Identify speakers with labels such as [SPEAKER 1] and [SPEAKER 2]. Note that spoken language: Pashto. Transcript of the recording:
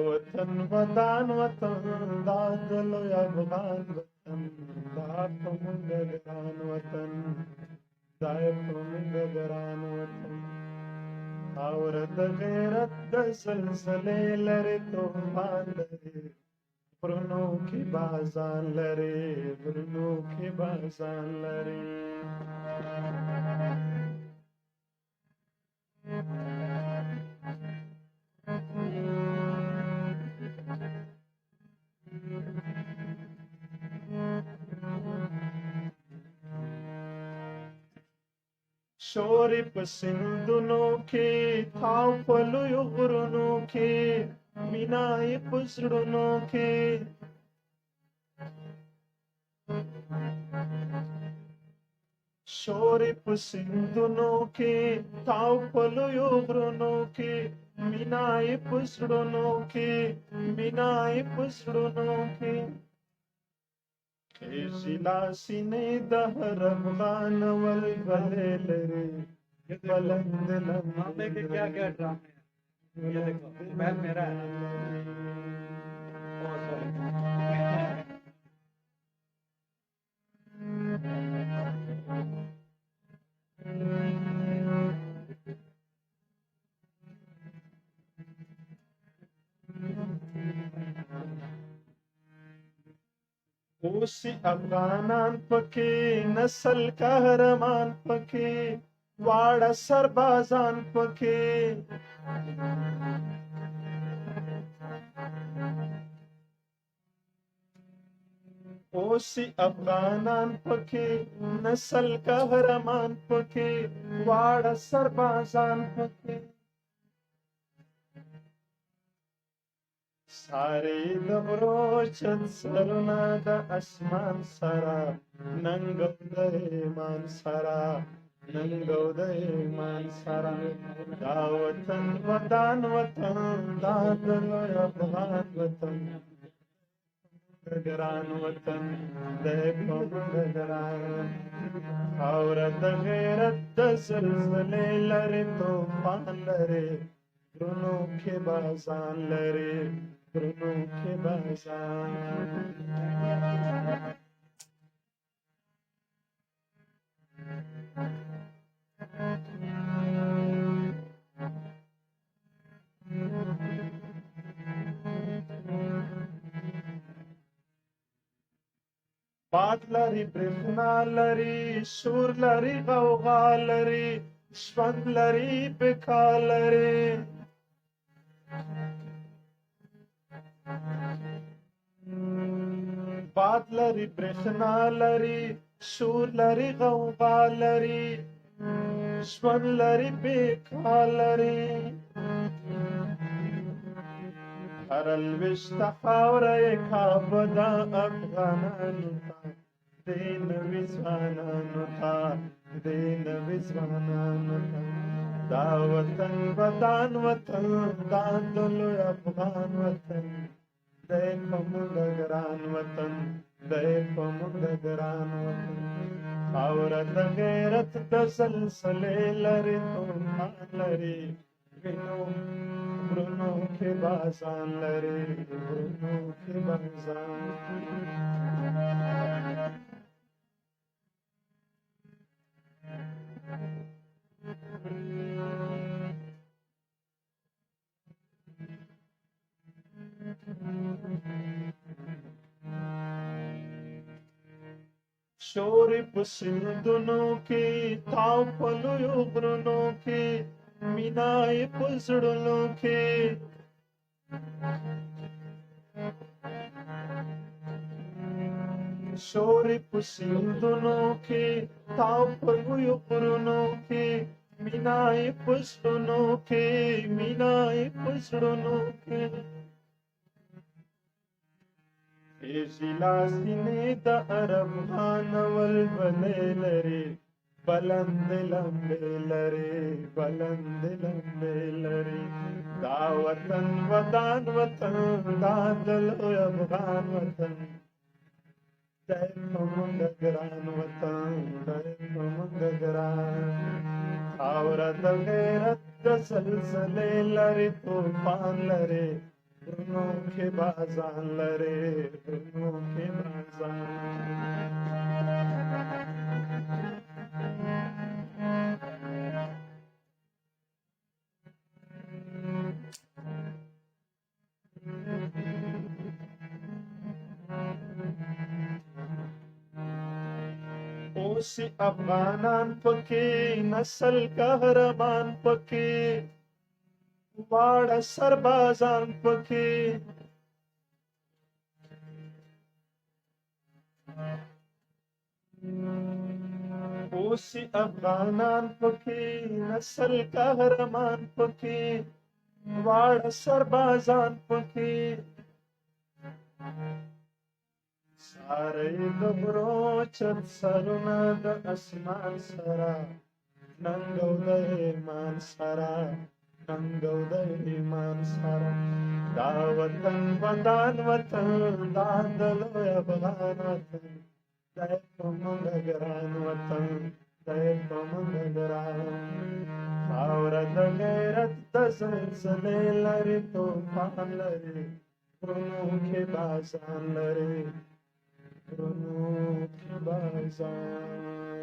[SPEAKER 1] وطن ودان وطن دا دلو افغان وطن دا پمونږ ګران وطن دا پمونږ ګران وطن اور د غیرت د سلسلې لري توفان لري غرونو کې بازان لري غرونو کې بازان لري شوري په سندونو کې تاو په لویو غرونو کې مینا یې په زړونو کې شوري په سندونو کې تاو په لویو غرونو کې مینا یې په زړونو کې مینا یې په زړونو کې خیزی لاسینې د هر افغان ولولې لري بلند
[SPEAKER 2] मामले के क्या क्या ड्रामे हैं ये देखो बैग मेरा है ना ओह सॉरी
[SPEAKER 1] اوسی افغانان پکې نسل قهرمان پکې واړه سربازان پکې اوسی افغانان پکې نسل قهرمان پکې واړه سربازان پکې سارے دبرو چت سرنا د اسمان سرا ننګو د ایمان سرا ننګو د ایمان سرا دا وطن ودان وطن دا دلو افغان وطن ګران وطن د پمږ ګران اور د غیرت د سلسلې لري توفان لري غرونو کې بازان لري غرونو کې بازان باد لري برېښنا لري شور لري غوغا لري ژوند لري بقا لري باد لري برېښنا لري شور لري غوغا لري ژوند لري بقا لري هر الوشت خاوره کعبه د افغانانو ته دې نوي ځوانانو ته دې نوي ځوانانو ته دا وطن ودان وطن دا د لوی افغان وطن دی په موږ ګران وطن دی په موږ ګران وطن خاوره د غیرت د سلسلې لري توفان لري وینو غرونو کې بازان لري غرونو کې بازان شوري په سندونو کې تاو په لویو غرونو کې مینا یې په زړونو کې شوري په سندونو کې تاو په لویو غرونو کې مینا یې په زړونو کې مینا یې په زړونو کې خیزی لاسینې د افغان ولولې لري بلند لمبې لري بلند لمبې لري دا وطن ودان وطن دا د لوی افغان وطن دی په موږ ګران وطن دی په موږ ګران خاوره د غیرت د سلسلې لري توفان لري غرونو کې بازان لري غرونو کې بازان اوس افغانان پکې نسل قهرمان پکې واړه سربازان پکې اوس افغانان پکې نسل قهرمان پکې واړه سربازان پکې سارے دبرو چت سرونه د اسمان سره ننګو د ایمان سره ننګو د ایمان سره دا وطن ودان وطن دا د لوی افغان وطن دی په موږ ګران وطن دی په موږ ګران خاوره د غیرت د زلزلې لري توفان لري غرونو کې بازان لري غرونو کې بازان